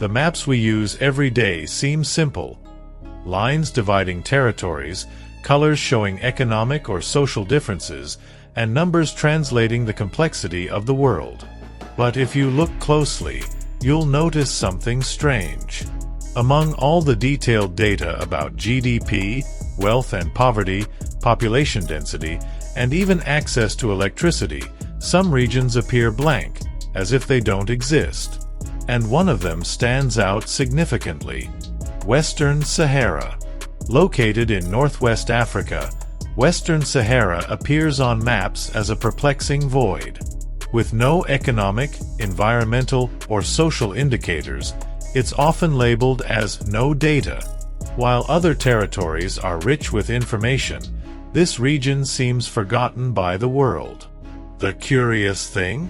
The maps we use every day seem simple. Lines dividing territories, colors showing economic or social differences, and numbers translating the complexity of the world. But if you look closely, you'll notice something strange. Among all the detailed data about GDP, wealth and poverty, population density, and even access to electricity, some regions appear blank, as if they don't exist. And one of them stands out significantly: Western Sahara. Located in northwest Africa, Western Sahara appears on maps as a perplexing void. With no economic, environmental, or social indicators, it's often labeled as no data. While other territories are rich with information, this region seems forgotten by the world. The curious thing?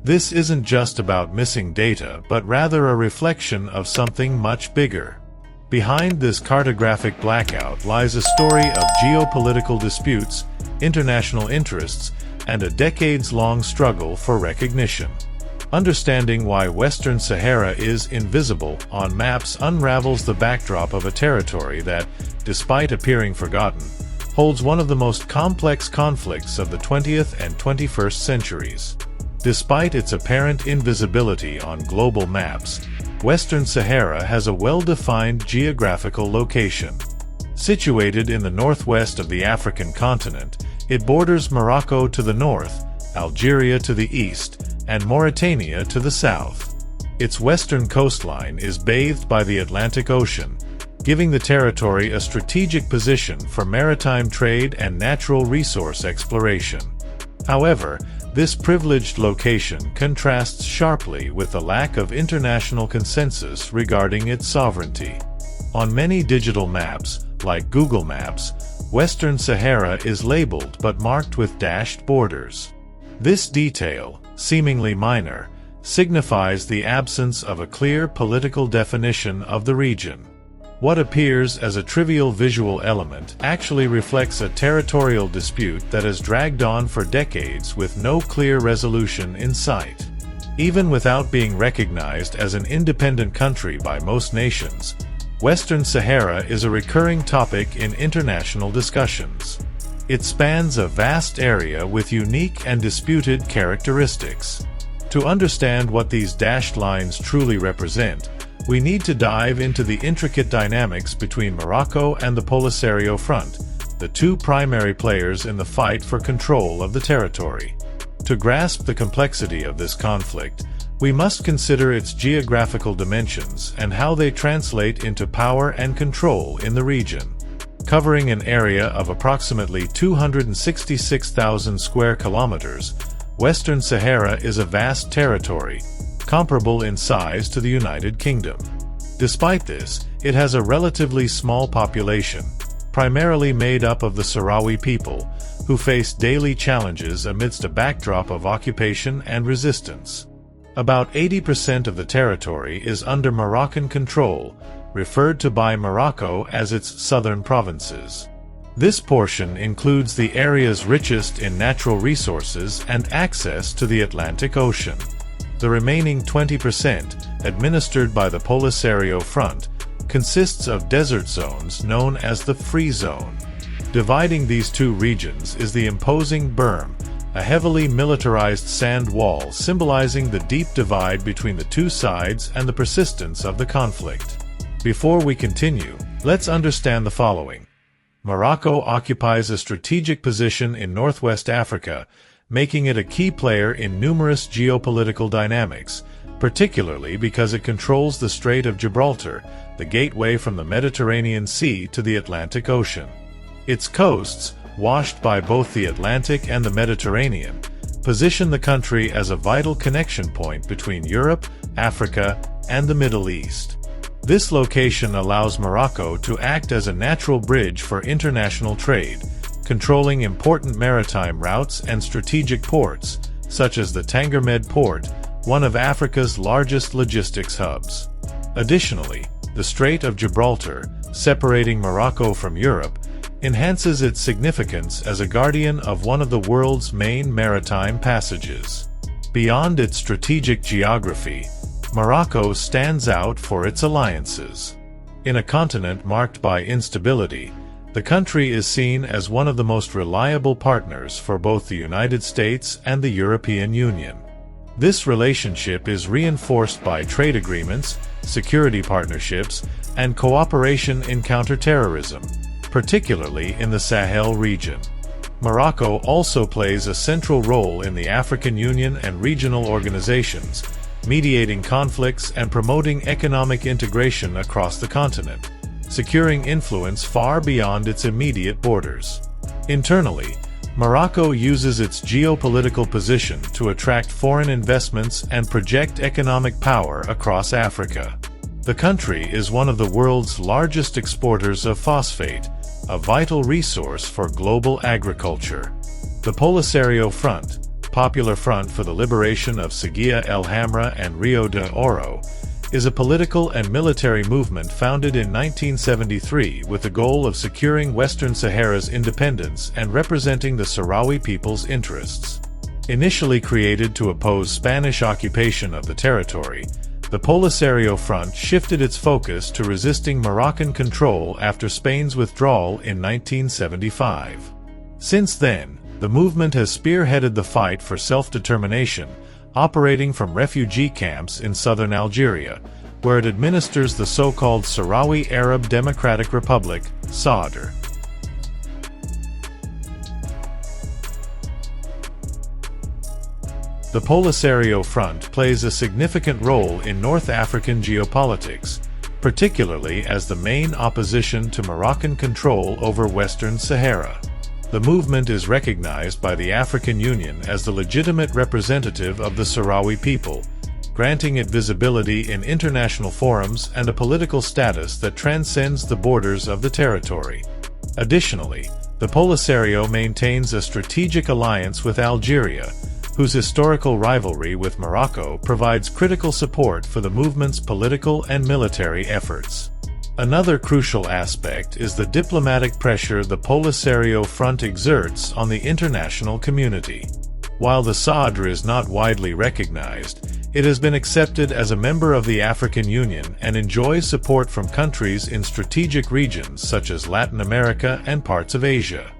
This isn't just about missing data, but rather a reflection of something much bigger. Behind this cartographic blackout lies a story of geopolitical disputes, international interests, and a decades-long struggle for recognition. Understanding why Western Sahara is invisible on maps unravels the backdrop of a territory that, despite appearing forgotten, holds one of the most complex conflicts of the 20th and 21st centuries. Despite its apparent invisibility on global maps, Western Sahara has a well-defined geographical location. Situated in the northwest of the African continent, it borders Morocco to the north, Algeria to the east, and Mauritania to the south. Its western coastline is bathed by the Atlantic Ocean, giving the territory a strategic position for maritime trade and natural resource exploration. However, this privileged location contrasts sharply with the lack of international consensus regarding its sovereignty. On many digital maps, like Google Maps, Western Sahara is labeled but marked with dashed borders. This detail, seemingly minor, signifies the absence of a clear political definition of the region. What appears as a trivial visual element actually reflects a territorial dispute that has dragged on for decades with no clear resolution in sight. Even without being recognized as an independent country by most nations, Western Sahara is a recurring topic in international discussions. It spans a vast area with unique and disputed characteristics. To understand what these dashed lines truly represent, we need to dive into the intricate dynamics between Morocco and the Polisario Front, the two primary players in the fight for control of the territory. To grasp the complexity of this conflict, we must consider its geographical dimensions and how they translate into power and control in the region. Covering an area of approximately 266,000 square kilometers, Western Sahara is a vast territory, comparable in size to the United Kingdom. Despite this, it has a relatively small population, primarily made up of the Sahrawi people, who face daily challenges amidst a backdrop of occupation and resistance. About 80% of the territory is under Moroccan control, referred to by Morocco as its southern provinces. This portion includes the area's richest in natural resources and access to the Atlantic Ocean. The remaining 20%, administered by the Polisario Front, consists of desert zones known as the Free Zone. Dividing these two regions is the imposing berm, a heavily militarized sand wall symbolizing the deep divide between the two sides and the persistence of the conflict. Before we continue, let's understand the following. Morocco occupies a strategic position in northwest Africa, making it a key player in numerous geopolitical dynamics, particularly because it controls the Strait of Gibraltar, the gateway from the Mediterranean Sea to the Atlantic Ocean. Its coasts, washed by both the Atlantic and the Mediterranean, position the country as a vital connection point between Europe, Africa, and the Middle East. This location allows Morocco to act as a natural bridge for international trade, controlling important maritime routes and strategic ports, such as the Tangermed port, one of Africa's largest logistics hubs. Additionally, the Strait of Gibraltar, separating Morocco from Europe, enhances its significance as a guardian of one of the world's main maritime passages. Beyond its strategic geography, Morocco stands out for its alliances. In a continent marked by instability, the country is seen as one of the most reliable partners for both the United States and the European Union. This relationship is reinforced by trade agreements, security partnerships, and cooperation in counterterrorism, particularly in the Sahel region. Morocco also plays a central role in the African Union and regional organizations, mediating conflicts and promoting economic integration across the continent, securing influence far beyond its immediate borders. Internally, Morocco uses its geopolitical position to attract foreign investments and project economic power across Africa. The country is one of the world's largest exporters of phosphate, a vital resource for global agriculture. The Polisario Front, Popular Front for the Liberation of Seguia El Hamra and Rio de Oro, is a political and military movement founded in 1973 with the goal of securing Western Sahara's independence and representing the Sahrawi people's interests. Initially created to oppose Spanish occupation of the territory, the Polisario Front shifted its focus to resisting Moroccan control after Spain's withdrawal in 1975. Since then, the movement has spearheaded the fight for self-determination, operating from refugee camps in southern Algeria, where it administers the so-called Sahrawi Arab Democratic Republic, SADR. The Polisario Front plays a significant role in North African geopolitics, particularly as the main opposition to Moroccan control over Western Sahara. The movement is recognized by the African Union as the legitimate representative of the Sahrawi people, granting it visibility in international forums and a political status that transcends the borders of the territory. Additionally, the Polisario maintains a strategic alliance with Algeria, whose historical rivalry with Morocco provides critical support for the movement's political and military efforts. Another crucial aspect is the diplomatic pressure the Polisario Front exerts on the international community. While the SADR is not widely recognized, it has been accepted as a member of the African Union and enjoys support from countries in strategic regions such as Latin America and parts of Asia.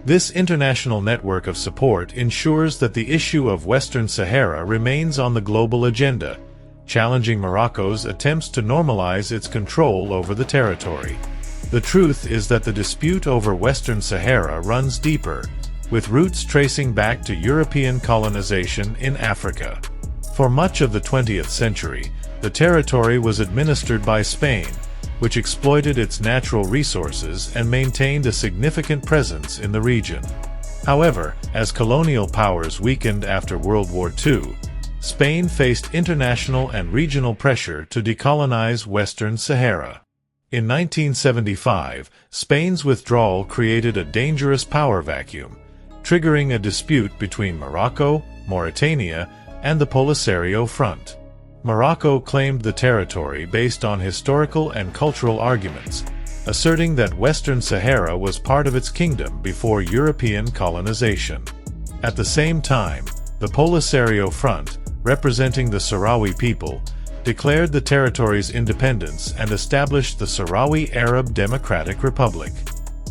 This international network of support ensures that the issue of Western Sahara remains on the global agenda, challenging Morocco's attempts to normalize its control over the territory. The truth is that the dispute over Western Sahara runs deeper, with roots tracing back to European colonization in Africa. For much of the 20th century, the territory was administered by Spain, which exploited its natural resources and maintained a significant presence in the region. However, as colonial powers weakened after World War II, Spain faced international and regional pressure to decolonize Western Sahara. In 1975, Spain's withdrawal created a dangerous power vacuum, triggering a dispute between Morocco, Mauritania, and the Polisario Front. Morocco claimed the territory based on historical and cultural arguments, asserting that Western Sahara was part of its kingdom before European colonization. At the same time, the Polisario Front, representing the Sahrawi people, declared the territory's independence and established the Sahrawi Arab Democratic Republic.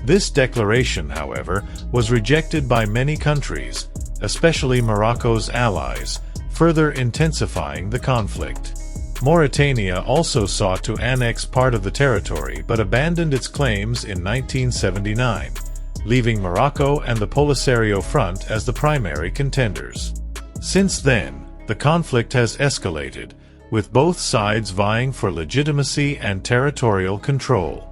This declaration, however, was rejected by many countries, especially Morocco's allies, further intensifying the conflict. Mauritania also sought to annex part of the territory but abandoned its claims in 1979, leaving Morocco and the Polisario Front as the primary contenders. Since then, the conflict has escalated, with both sides vying for legitimacy and territorial control.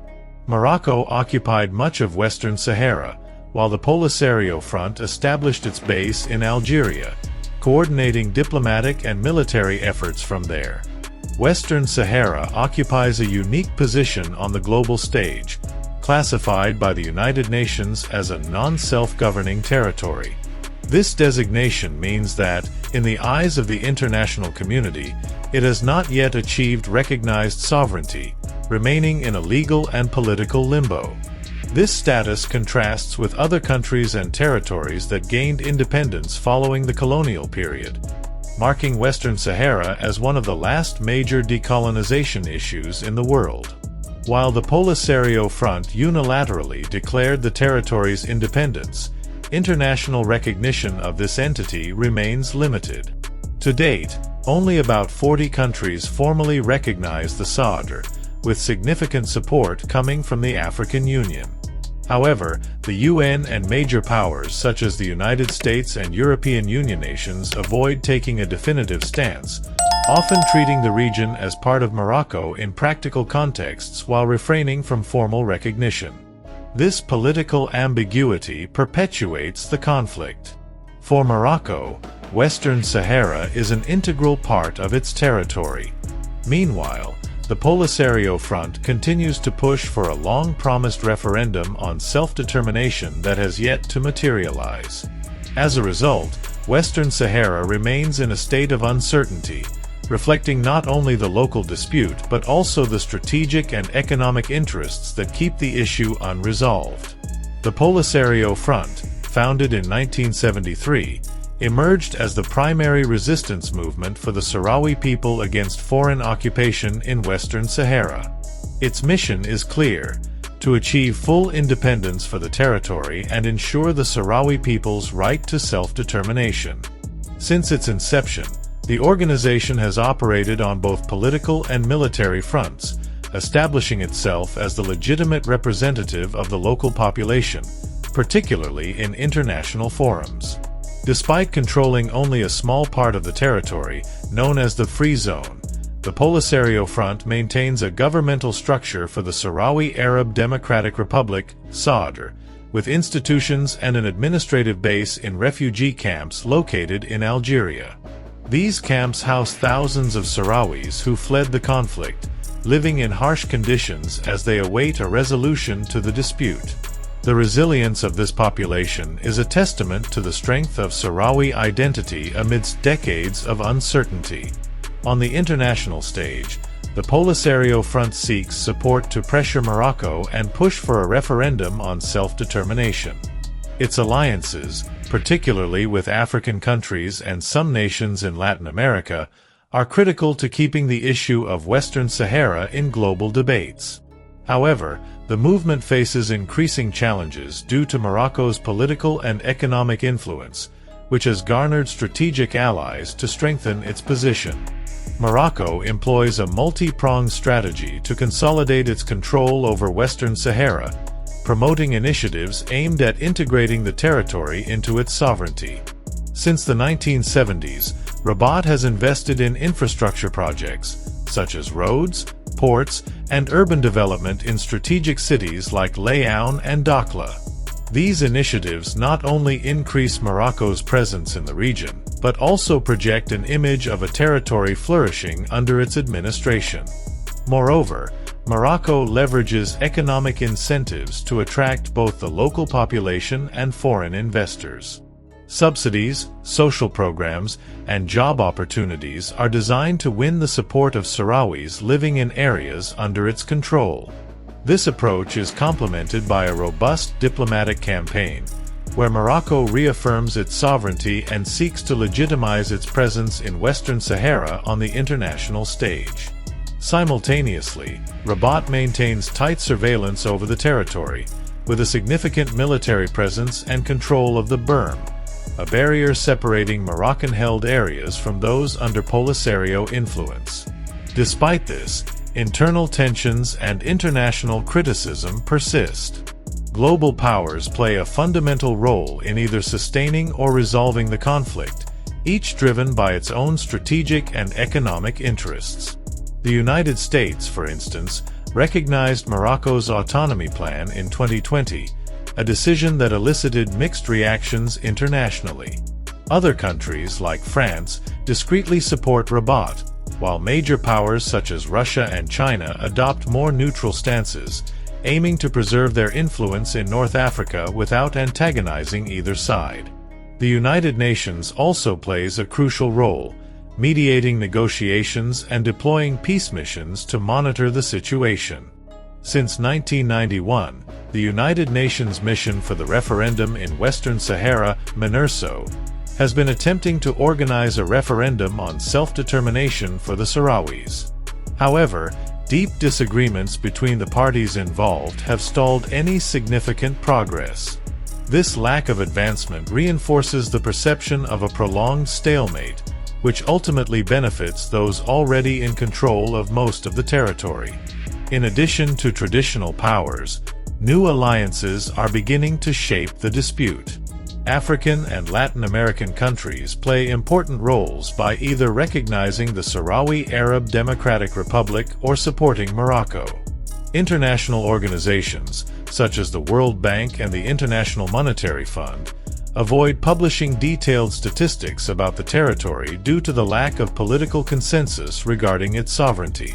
Morocco occupied much of Western Sahara, while the Polisario Front established its base in Algeria, coordinating diplomatic and military efforts from there. Western Sahara occupies a unique position on the global stage, classified by the United Nations as a non-self-governing territory. This designation means that, in the eyes of the international community, it has not yet achieved recognized sovereignty, remaining in a legal and political limbo. This status contrasts with other countries and territories that gained independence following the colonial period. marking Western Sahara as one of the last major decolonization issues in the world. While the Polisario Front unilaterally declared the territory's independence, international recognition of this entity remains limited. To date, only about 40 countries formally recognize the Sadr, with significant support coming from the African Union. However, the UN and major powers such as the United States and European Union nations avoid taking a definitive stance, often treating the region as part of Morocco in practical contexts while refraining from formal recognition. This political ambiguity perpetuates the conflict. For Morocco, Western Sahara is an integral part of its territory. Meanwhile, the Polisario Front continues to push for a long-promised referendum on self-determination that has yet to materialize. As a result, Western Sahara remains in a state of uncertainty, reflecting not only the local dispute but also the strategic and economic interests that keep the issue unresolved. The Polisario Front, founded in 1973, emerged as the primary resistance movement for the Sahrawi people against foreign occupation in Western Sahara. Its mission is clear: to achieve full independence for the territory and ensure the Sahrawi people's right to self-determination. Since its inception, the organization has operated on both political and military fronts, establishing itself as the legitimate representative of the local population, particularly in international forums. Despite controlling only a small part of the territory, known as the Free Zone, the Polisario Front maintains a governmental structure for the Sahrawi Arab Democratic Republic, Sadr, with institutions and an administrative base in refugee camps located in Algeria. These camps house thousands of Sahrawis who fled the conflict, living in harsh conditions as they await a resolution to the dispute. The resilience of this population is a testament to the strength of Sahrawi identity amidst decades of uncertainty. On the international stage, the Polisario Front seeks support to pressure Morocco and push for a referendum on self-determination. Its alliances, particularly with African countries and some nations in Latin America, are critical to keeping the issue of Western Sahara in global debates. However, the movement faces increasing challenges due to Morocco's political and economic influence, which has garnered strategic allies to strengthen its position. Morocco employs a multi-pronged strategy to consolidate its control over Western Sahara, promoting initiatives aimed at integrating the territory into its sovereignty. Since the 1970s, Rabat has invested in infrastructure projects, such as roads, ports, and urban development in strategic cities like Layoun and Dakhla. These initiatives not only increase Morocco's presence in the region, but also project an image of a territory flourishing under its administration. Moreover, Morocco leverages economic incentives to attract both the local population and foreign investors. Subsidies, social programs, and job opportunities are designed to win the support of Sahrawis living in areas under its control. This approach is complemented by a robust diplomatic campaign, where Morocco reaffirms its sovereignty and seeks to legitimize its presence in Western Sahara on the international stage. Simultaneously, Rabat maintains tight surveillance over the territory, with a significant military presence and control of the Berm, a barrier separating Moroccan-held areas from those under Polisario influence. Despite this, internal tensions and international criticism persist. Global powers play a fundamental role in either sustaining or resolving the conflict, each driven by its own strategic and economic interests. The United States, for instance, recognized Morocco's autonomy plan in 2020, a decision that elicited mixed reactions internationally. Other countries, like France, discreetly support Rabat, while major powers such as Russia and China adopt more neutral stances, aiming to preserve their influence in North Africa without antagonizing either side. The United Nations also plays a crucial role, mediating negotiations and deploying peace missions to monitor the situation. Since 1991, the United Nations Mission for the Referendum in Western Sahara, MINURSO, has been attempting to organize a referendum on self-determination for the Sahrawis. However, deep disagreements between the parties involved have stalled any significant progress. This lack of advancement reinforces the perception of a prolonged stalemate, which ultimately benefits those already in control of most of the territory. In addition to traditional powers, new alliances are beginning to shape the dispute. African and Latin American countries play important roles by either recognizing the Sahrawi Arab Democratic Republic or supporting Morocco. International organizations, such as the World Bank and the International Monetary Fund, avoid publishing detailed statistics about the territory due to the lack of political consensus regarding its sovereignty.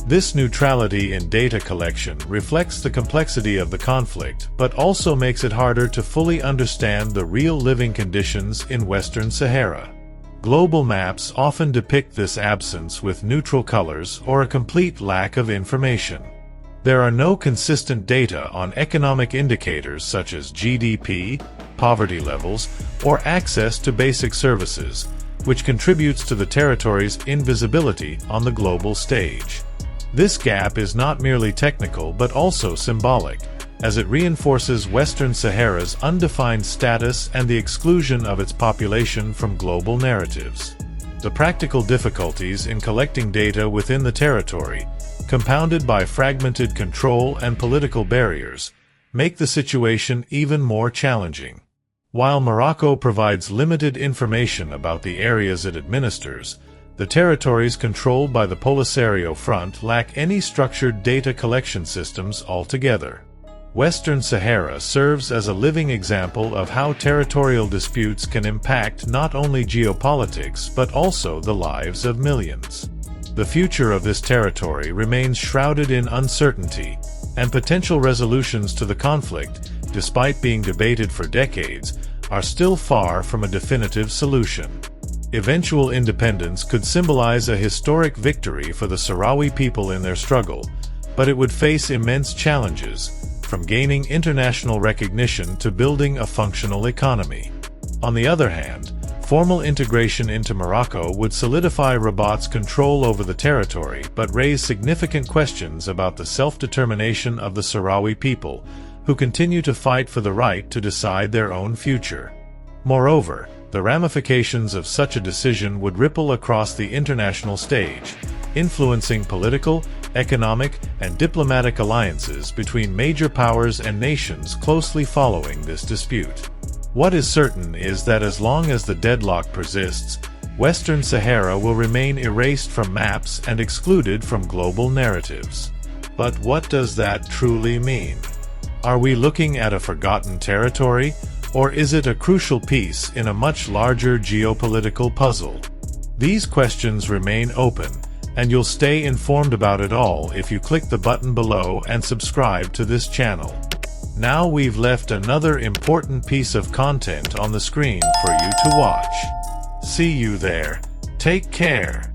This neutrality in data collection reflects the complexity of the conflict, but also makes it harder to fully understand the real living conditions in Western Sahara. Global maps often depict this absence with neutral colors or a complete lack of information. There are no consistent data on economic indicators such as GDP, poverty levels, or access to basic services, which contributes to the territory's invisibility on the global stage. This gap is not merely technical but also symbolic, as it reinforces Western Sahara's undefined status and the exclusion of its population from global narratives. The practical difficulties in collecting data within the territory, compounded by fragmented control and political barriers, make the situation even more challenging. While Morocco provides limited information about the areas it administers, the territories controlled by the Polisario Front lack any structured data collection systems altogether. Western Sahara serves as a living example of how territorial disputes can impact not only geopolitics but also the lives of millions. The future of this territory remains shrouded in uncertainty, and potential resolutions to the conflict, despite being debated for decades, are still far from a definitive solution. Eventual independence could symbolize a historic victory for the Sahrawi people in their struggle, but it would face immense challenges, from gaining international recognition to building a functional economy. On the other hand, formal integration into Morocco would solidify Rabat's control over the territory but raise significant questions about the self-determination of the Sahrawi people, who continue to fight for the right to decide their own future. Moreover, the ramifications of such a decision would ripple across the international stage, influencing political, economic, and diplomatic alliances between major powers and nations closely following this dispute. What is certain is that as long as the deadlock persists, Western Sahara will remain erased from maps and excluded from global narratives. But what does that truly mean? Are we looking at a forgotten territory, or is it a crucial piece in a much larger geopolitical puzzle? These questions remain open, and you'll stay informed about it all if you click the button below and subscribe to this channel. Now we've left another important piece of content on the screen for you to watch. See you there. Take care.